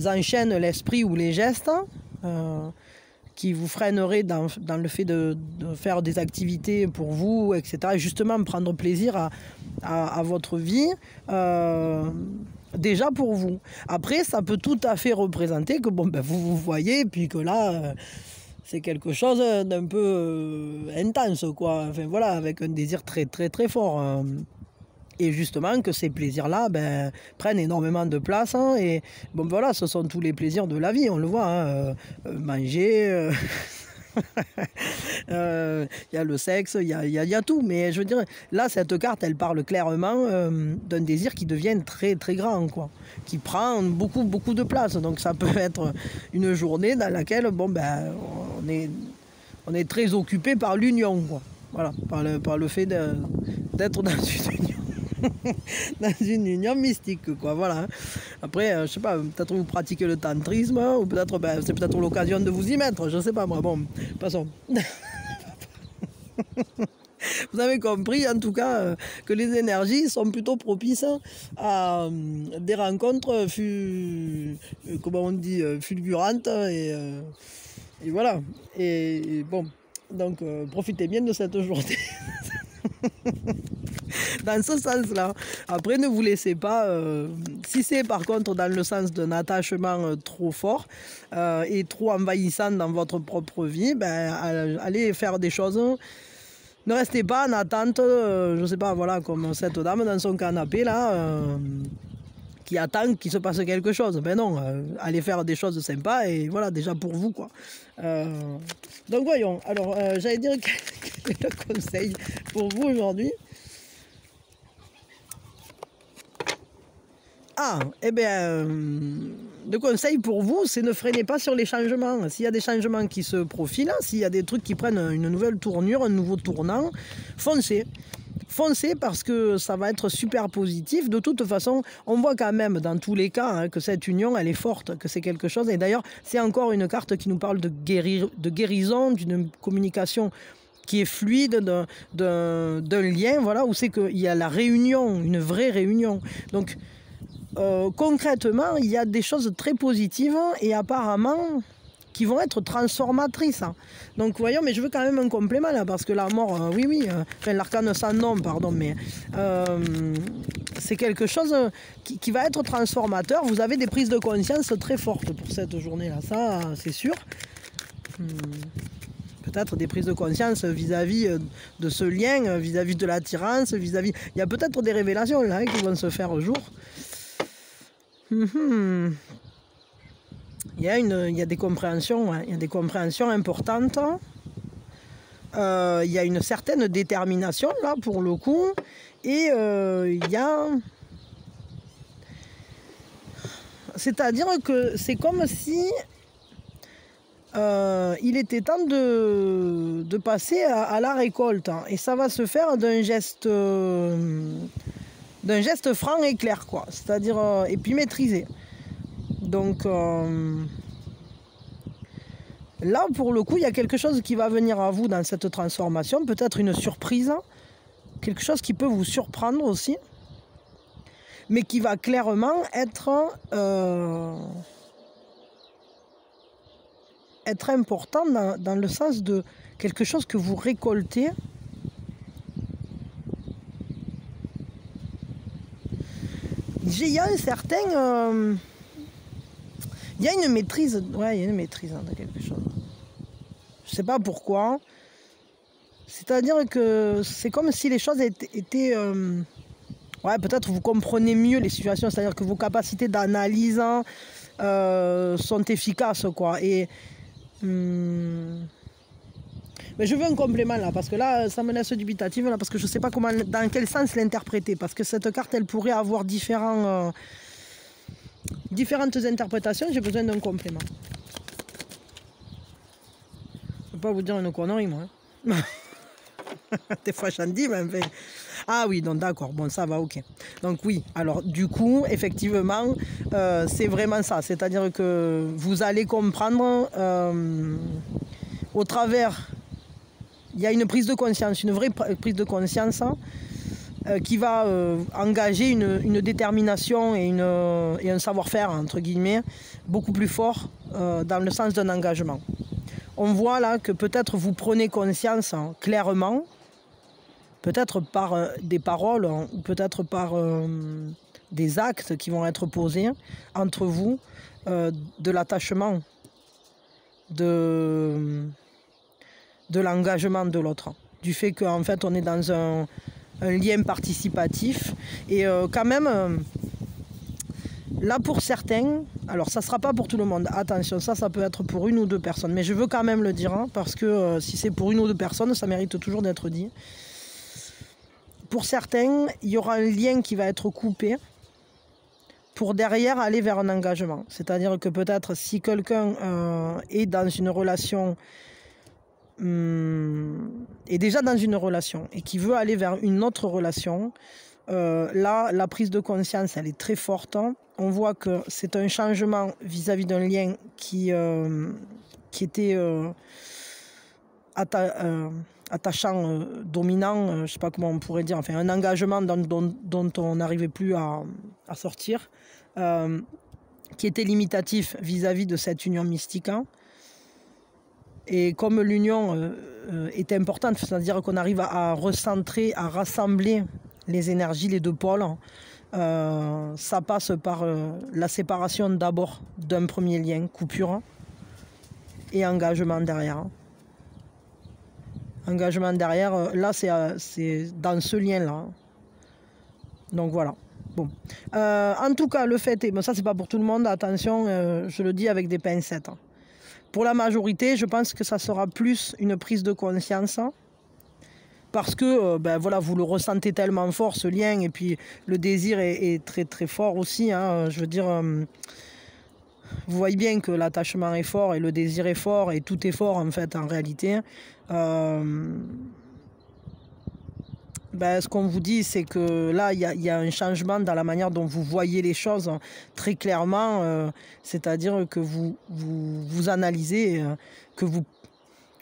enchaîne l'esprit ou les gestes, qui vous freinerait dans le fait de faire des activités pour vous, etc. Et justement prendre plaisir à votre vie, déjà pour vous. Après, ça peut tout à fait représenter que bon, ben, vous voyez, puis que là, c'est quelque chose d'un peu intense, quoi. Enfin voilà, avec un désir très très très fort. Et justement que ces plaisirs-là ben, prennent énormément de place. Hein, et bon voilà, ce sont tous les plaisirs de la vie, on le voit. Hein, manger, y a le sexe, il y a tout. Mais je veux dire, là, cette carte, elle parle clairement d'un désir qui devient très très grand, quoi, qui prend beaucoup beaucoup de place. Donc ça peut être une journée dans laquelle bon, ben, on est très occupé par l'union, quoi. Voilà, par le fait d'être dans une union. Dans une union mystique, quoi, voilà. Après, je sais pas, peut-être vous pratiquez le tantrisme, ou peut-être, ben, c'est peut-être l'occasion de vous y mettre, je sais pas moi, bon, passons. Vous avez compris, en tout cas, que les énergies sont plutôt propices à des rencontres, comment on dit, fulgurantes, et voilà. Et bon, donc, profitez bien de cette journée. Dans ce sens-là. Après, ne vous laissez pas... si c'est par contre dans le sens d'un attachement trop fort et trop envahissant dans votre propre vie, ben, allez faire des choses. Ne restez pas en attente, je sais pas, voilà, comme cette dame dans son canapé, là, qui attend qu'il se passe quelque chose. Ben non, allez faire des choses sympas et voilà, déjà pour vous, quoi. Donc voyons, alors, j'allais dire quel est le conseil pour vous aujourd'hui. Ah, eh bien, le conseil pour vous, c'est ne freinez pas sur les changements. S'il y a des changements qui se profilent, s'il y a des trucs qui prennent une nouvelle tournure, un nouveau tournant, foncez. foncez parce que ça va être super positif. De toute façon, on voit quand même dans tous les cas hein, que cette union, elle est forte, que c'est quelque chose. Et d'ailleurs, c'est encore une carte qui nous parle de guérison, d'une communication qui est fluide, d'un lien, voilà, où c'est qu'il y a la réunion, une vraie réunion. Donc, concrètement, il y a des choses très positives et apparemment qui vont être transformatrices. Donc voyons, mais je veux quand même un complément là, parce que la mort, oui, enfin l'arcane sans nom, pardon, mais c'est quelque chose qui va être transformateur. Vous avez des prises de conscience très fortes pour cette journée-là, ça c'est sûr. Peut-être des prises de conscience vis-à-vis de ce lien, vis-à-vis de l'attirance, vis-à-vis... Il y a peut-être des révélations là qui vont se faire au jour. Il y a des compréhensions, hein. Il y a des compréhensions importantes. Il y a une certaine détermination là pour le coup. Et il y a... C'est-à-dire que c'est comme si il était temps de passer à la récolte. Hein. Et ça va se faire d'un geste franc et clair, quoi. C'est-à-dire, et puis maîtrisé. Donc là, pour le coup, il y a quelque chose qui va venir à vous dans cette transformation, peut-être une surprise, quelque chose qui peut vous surprendre aussi, mais qui va clairement être important dans le sens de quelque chose que vous récoltez. Il y a un certain... il y a une maîtrise, ouais, il y a une maîtrise de quelque chose. Je ne sais pas pourquoi. C'est-à-dire que c'est comme si les choses étaient ouais, peut-être vous comprenez mieux les situations, c'est-à-dire que vos capacités d'analyse sont efficaces, quoi. Et mais je veux un complément là, parce que là, ça me laisse dubitative, là, parce que je ne sais pas comment, dans quel sens l'interpréter, parce que cette carte, elle pourrait avoir différentes interprétations, j'ai besoin d'un complément. Je ne peux pas vous dire une connerie, moi. Hein. Des fois, j'en dis, mais enfin... Ah oui, donc d'accord, bon, ça va, ok. Donc oui, alors du coup, effectivement, c'est vraiment ça. C'est-à-dire que vous allez comprendre au travers... Il y a une prise de conscience, une vraie prise de conscience qui va engager une détermination et un savoir-faire, entre guillemets, beaucoup plus fort dans le sens d'un engagement. On voit là que peut-être vous prenez conscience clairement, peut-être par des paroles ou peut-être par des actes qui vont être posés entre vous, de l'attachement, de l'engagement de l'autre, du fait qu'en fait on est dans un lien participatif et quand même là pour certains, alors ça sera pas pour tout le monde, attention, ça peut être pour une ou deux personnes, mais je veux quand même le dire hein, parce que si c'est pour une ou deux personnes, ça mérite toujours d'être dit. Pour certains, il y aura un lien qui va être coupé pour derrière aller vers un engagement, c'est-à-dire que peut-être si quelqu'un est dans une relation est déjà dans une relation et qui veut aller vers une autre relation, là, la prise de conscience, elle est très forte. On voit que c'est un changement vis-à-vis d'un lien qui était attachant, dominant, je ne sais pas comment on pourrait dire, enfin un engagement dont on n'arrivait plus à sortir, qui était limitatif vis-à-vis de cette union mystique. Et comme l'union est importante, c'est-à-dire qu'on arrive à recentrer, à rassembler les énergies, les deux pôles, ça passe par la séparation d'abord d'un premier lien, coupure, et engagement derrière. Engagement derrière, là c'est dans ce lien-là. Donc voilà. Bon. En tout cas, le fait est, mais ça c'est pas pour tout le monde, attention, je le dis avec des pincettes. Pour la majorité, je pense que ça sera plus une prise de conscience parce que ben voilà, vous le ressentez tellement fort ce lien et puis le désir est très très fort aussi. Hein, je veux dire, vous voyez bien que l'attachement est fort et le désir est fort et tout est fort en fait en réalité. Ben, ce qu'on vous dit, c'est que là, il y a un changement dans la manière dont vous voyez les choses très clairement. C'est-à-dire que vous analysez, que vous,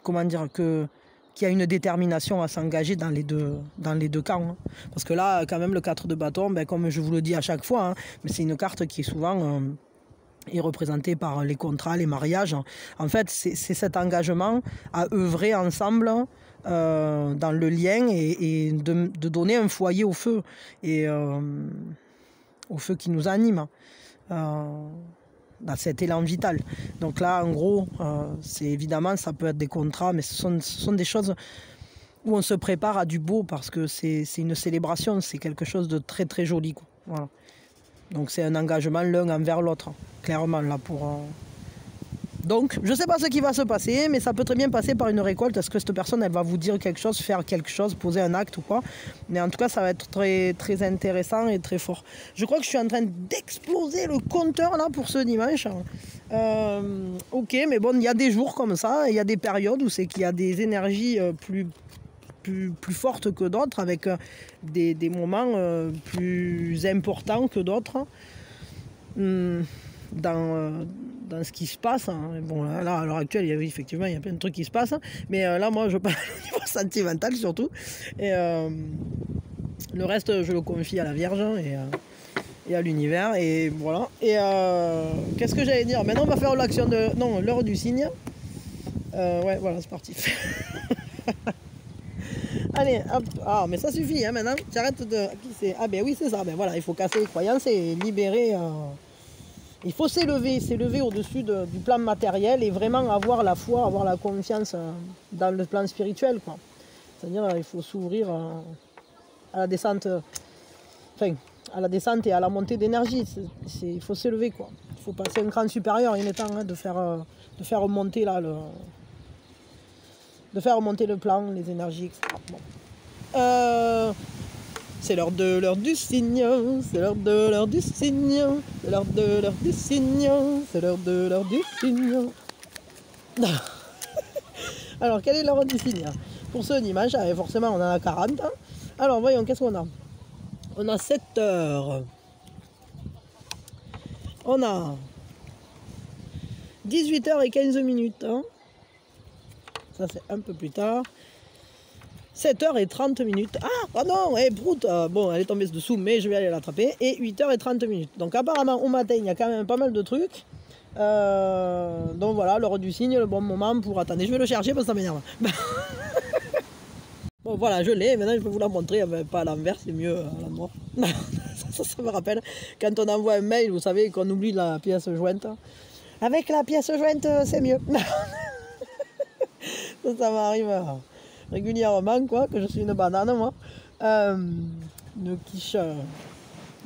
comment dire, qu'il y a une détermination à s'engager dans les deux camps, hein. Parce que là, quand même, le 4 de bâton, ben, comme je vous le dis à chaque fois, hein, mais c'est une carte qui est souvent est représentée par les contrats, les mariages. En fait, c'est cet engagement à œuvrer ensemble dans le lien et de donner un foyer au feu, et au feu qui nous anime. Dans cet élan vital. Donc là, en gros, c'est évidemment, ça peut être des contrats, mais ce sont des choses où on se prépare à du beau, parce que c'est une célébration, c'est quelque chose de très très joli, quoi. Voilà. Donc c'est un engagement l'un envers l'autre, clairement, là, pour... Donc, je ne sais pas ce qui va se passer, mais ça peut très bien passer par une récolte. Est-ce que cette personne, elle va vous dire quelque chose, faire quelque chose, poser un acte ou quoi? Mais en tout cas, ça va être très, très intéressant et très fort. Je crois que je suis en train d'exploser le compteur là pour ce dimanche. Ok, mais bon, il y a des jours comme ça, il y a des périodes où c'est qu'il y a des énergies plus fortes que d'autres, avec des moments plus importants que d'autres. Dans ce qui se passe, hein. Bon, là, à l'heure actuelle, effectivement, il y a plein de trucs qui se passent, mais là, moi, je parle au niveau sentimental surtout, et le reste, je le confie à la Vierge et à l'univers, et voilà. Et qu'est-ce que j'allais dire? Maintenant, on va faire l'action de... Non, l'heure du cygne. Ouais, voilà, c'est parti. Allez, hop. Ah, mais ça suffit, hein, maintenant. Tu arrêtes de... Ah, ben oui, c'est ça. Ben voilà, il faut casser les croyances et libérer... Il faut s'élever au-dessus du plan matériel et vraiment avoir la foi, avoir la confiance dans le plan spirituel, quoi. C'est-à-dire il faut s'ouvrir à la descente, enfin, à la descente et à la montée d'énergie. Il faut s'élever, quoi. Il faut passer un cran supérieur. Il est temps, hein, de faire remonter là le plan, les énergies, etc. Bon. C'est l'heure du cygne, c'est l'heure du cygne, c'est l'heure du cygne, c'est l'heure du cygne. Alors, quelle est l'heure du cygne? Pour ce dimanche, forcément, on en a 40. Alors, voyons, qu'est-ce qu'on a? On a 7 heures. On a 18h15. Hein. Ça, c'est un peu plus tard. 7h30. Ah non, Prout, bon, elle est tombée dessous, mais je vais aller l'attraper. Et 8h30. Donc apparemment, au matin, il y a quand même pas mal de trucs. Donc voilà, l'heure du cygne, le bon moment pour... Attendez, je vais le chercher parce que ça m'énerve. Bon, voilà, je l'ai. Maintenant, je vais vous la montrer. Pas à l'envers, c'est mieux à l'endroit. ça me rappelle quand on envoie un mail, vous savez, qu'on oublie la pièce jointe. Avec la pièce jointe, c'est mieux. ça m'arrive... régulièrement, quoi, que je suis une banane, moi. Une quiche,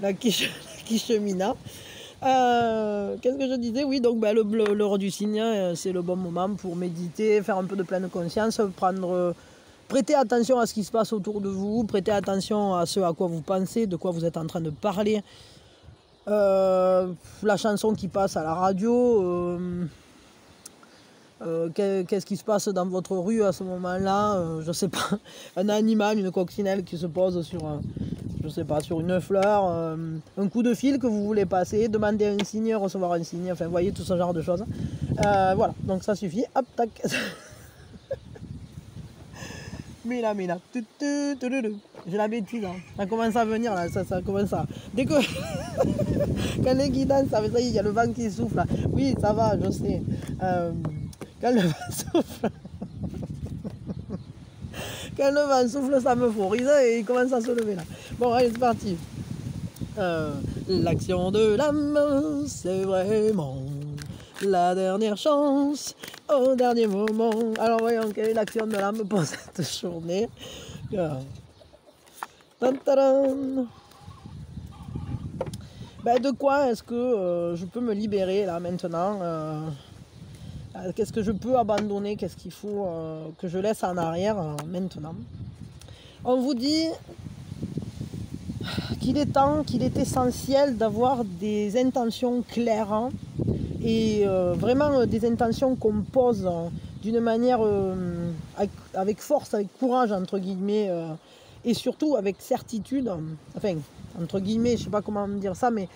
la quiche mina. Qu'est-ce que je disais? Oui, donc ben, l'heure du cygne, c'est le bon moment pour méditer, faire un peu de pleine conscience, prêter attention à ce qui se passe autour de vous, prêter attention à ce à quoi vous pensez, de quoi vous êtes en train de parler. La chanson qui passe à la radio... qu'est-ce qui se passe dans votre rue à ce moment-là, je sais pas, un animal, une coccinelle qui se pose sur, je sais pas, sur une fleur, un coup de fil que vous voulez passer, demander un signe, recevoir un signe, enfin, vous voyez, tout ce genre de choses. Voilà, donc ça suffit, hop, tac. Mila, j'ai l'habitude, hein. Ça commence à venir, là, ça commence à... Dès que... Quand les guidances, ça y est, il y a le vent qui souffle, là. Oui, ça va, je sais. Quand le vent souffle, quand le vent souffle, ça me fourise et il commence à se lever là. Bon, allez, c'est parti. L'action de l'âme, c'est vraiment la dernière chance au dernier moment. Alors voyons quelle est l'action de l'âme pour cette journée. Ben, de quoi est-ce que je peux me libérer là maintenant? Qu'est-ce que je peux abandonner? Qu'est-ce qu'il faut que je laisse en arrière maintenant? On vous dit qu'il est temps, qu'il est essentiel d'avoir des intentions claires, hein, et vraiment des intentions qu'on pose d'une manière avec force, avec courage, entre guillemets, et surtout avec certitude, enfin, entre guillemets, je sais pas comment dire ça, mais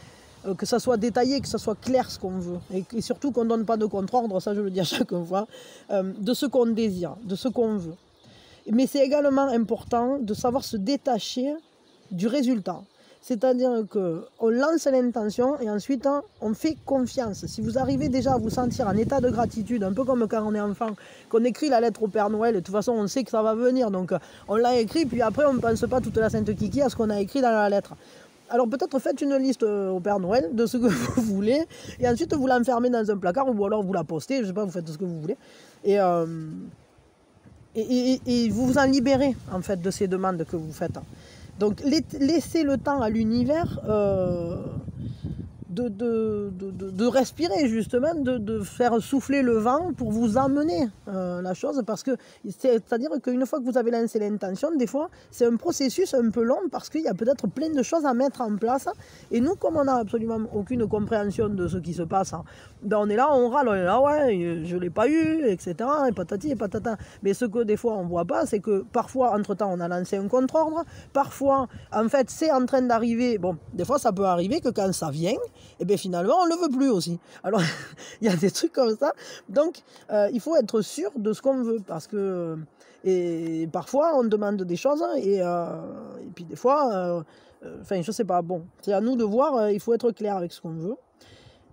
que ça soit détaillé, que ça soit clair ce qu'on veut, et surtout qu'on ne donne pas de contre-ordre, ça je le dis à chaque fois, de ce qu'on désire, de ce qu'on veut. Mais c'est également important de savoir se détacher du résultat. C'est-à-dire qu'on lance l'intention et ensuite on fait confiance. Si vous arrivez déjà à vous sentir en état de gratitude, un peu comme quand on est enfant, qu'on écrit la lettre au Père Noël, de toute façon on sait que ça va venir, donc on l'a écrit, puis après on ne pense pas toute la Sainte Kiki à ce qu'on a écrit dans la lettre. Alors peut-être faites une liste au Père Noël de ce que vous voulez, et ensuite vous l'enfermez dans un placard, ou alors vous la postez, je ne sais pas, vous faites ce que vous voulez. Et vous vous en libérez en fait de ces demandes que vous faites. Donc laissez le temps à l'univers de respirer justement, de faire souffler le vent pour vous amener la chose, parce que c'est-à-dire qu'une fois que vous avez lancé l'intention, des fois c'est un processus un peu long parce qu'il y a peut-être plein de choses à mettre en place, et nous, comme on n'a absolument aucune compréhension de ce qui se passe, ben on est là, on râle, on est là, ouais, je l'ai pas eu, etc., et patati et patata. Mais ce que des fois on voit pas, c'est que parfois entre temps on a lancé un contre-ordre, parfois en fait c'est en train d'arriver. Bon, des fois ça peut arriver que quand ça vient, et bien finalement on ne le veut plus aussi. Alors il y a des trucs comme ça, donc il faut être sûr de ce qu'on veut, parce que et parfois on demande des choses, et puis des fois enfin je sais pas, bon, c'est à nous de voir, il faut être clair avec ce qu'on veut,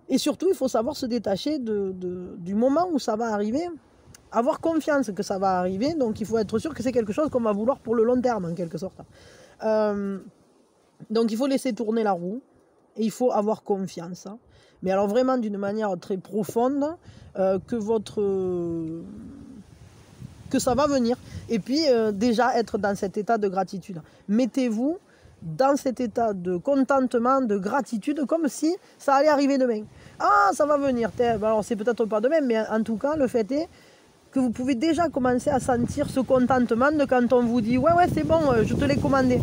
et surtout il faut savoir se détacher du moment où ça va arriver, avoir confiance que ça va arriver, donc il faut être sûr que c'est quelque chose qu'on va vouloir pour le long terme en quelque sorte. Donc il faut laisser tourner la roue, et il faut avoir confiance, mais alors vraiment d'une manière très profonde, que ça va venir, et puis déjà être dans cet état de gratitude. Mettez-vous dans cet état de contentement, de gratitude, comme si ça allait arriver demain. Ah, ça va venir, alors c'est peut-être pas demain, mais en tout cas le fait est que vous pouvez déjà commencer à sentir ce contentement de quand on vous dit ouais c'est bon, je te l'ai commandé.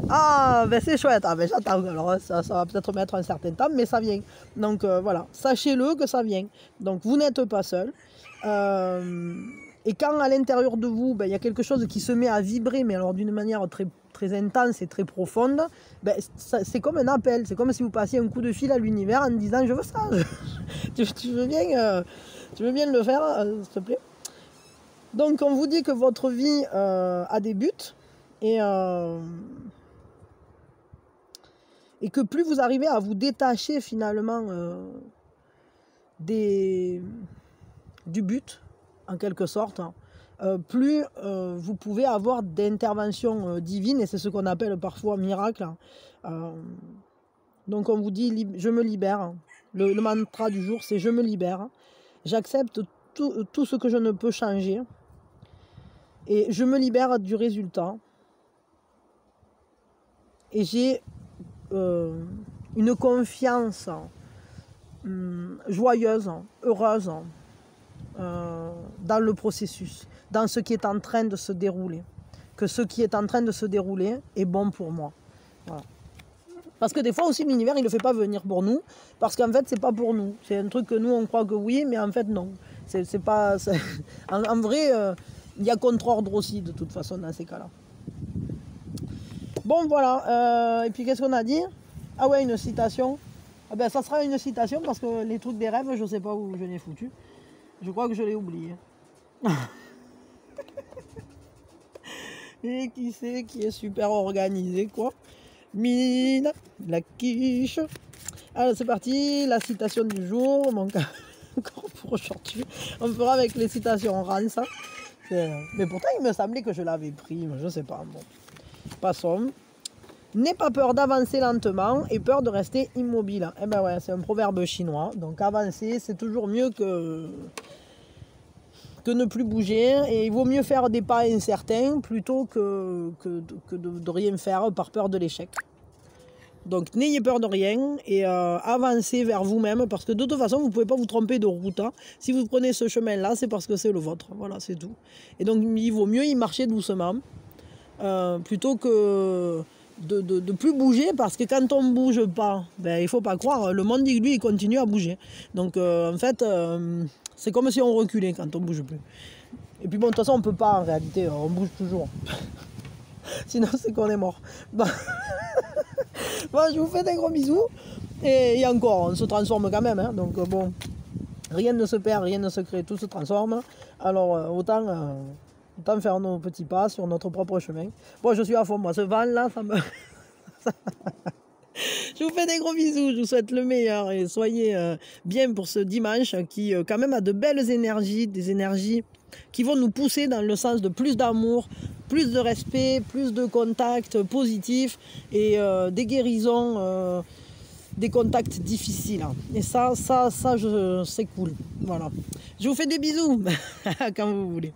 Ah, ben c'est chouette, ah ben j'attends, alors ça va peut-être mettre un certain temps, mais ça vient. Donc voilà, sachez-le que ça vient. Donc vous n'êtes pas seul. Et quand à l'intérieur de vous, ben, y a quelque chose qui se met à vibrer, mais alors d'une manière très, très intense et très profonde, ben, c'est comme un appel, c'est comme si vous passiez un coup de fil à l'univers en disant je veux ça, tu veux bien le faire, s'il te plaît. Donc on vous dit que votre vie a des buts, et que plus vous arrivez à vous détacher finalement du but, en quelque sorte, plus vous pouvez avoir d'interventions divines, et c'est ce qu'on appelle parfois miracle. Donc on vous dit je me libère. Le mantra du jour, c'est je me libère. J'accepte tout ce que je ne peux changer, et je me libère du résultat, et j'ai une confiance joyeuse, heureuse dans le processus, dans ce qui est en train de se dérouler, que ce qui est en train de se dérouler est bon pour moi. Voilà. Parce que des fois aussi l'univers il ne le fait pas venir pour nous, parce qu'en fait c'est pas pour nous, c'est un truc que nous on croit que oui, mais en fait non, c'est pas, en vrai il y a contre-ordre aussi de toute façon dans ces cas-là. Bon voilà, et puis qu'est-ce qu'on a dit? Ah ouais, une citation. Ah ben ça sera une citation, parce que les trucs des rêves, je sais pas où je l'ai foutu. Je crois que je l'ai oublié. Et qui c'est qui est super organisé, quoi? Mine, la quiche. Alors c'est parti, la citation du jour. Mon cas, encore pour aujourd'hui. On fera avec les citations rance. Mais pourtant il me semblait que je l'avais pris, mais je sais pas. Bon. Passons. N'aie pas peur d'avancer lentement et peur de rester immobile. Eh ben ouais, c'est un proverbe chinois. Donc avancer, c'est toujours mieux que ne plus bouger. Et il vaut mieux faire des pas incertains plutôt que de rien faire par peur de l'échec. Donc n'ayez peur de rien et avancez vers vous-même, parce que de toute façon, vous ne pouvez pas vous tromper de route. Si vous prenez ce chemin-là, c'est parce que c'est le vôtre. Voilà, c'est tout. Et donc il vaut mieux y marcher doucement plutôt que de plus bouger, parce que quand on ne bouge pas, ben, il ne faut pas croire, le monde lui il continue à bouger, donc en fait c'est comme si on reculait quand on ne bouge plus. Et puis bon, de toute façon on ne peut pas, en réalité on bouge toujours. Sinon, c'est qu'on est mort. Bon. Bon, je vous fais des gros bisous. Et encore, on se transforme quand même. Hein, donc, bon, rien ne se perd, rien ne se crée, tout se transforme. Alors, autant faire nos petits pas sur notre propre chemin. Bon, je suis à fond, moi. Ce vent là, ça me... Je vous fais des gros bisous, je vous souhaite le meilleur et soyez bien pour ce dimanche qui quand même a de belles énergies, des énergies qui vont nous pousser dans le sens de plus d'amour, plus de respect, plus de contacts positifs et des guérisons, des contacts difficiles. Et ça c'est cool. Voilà. Je vous fais des bisous quand vous voulez.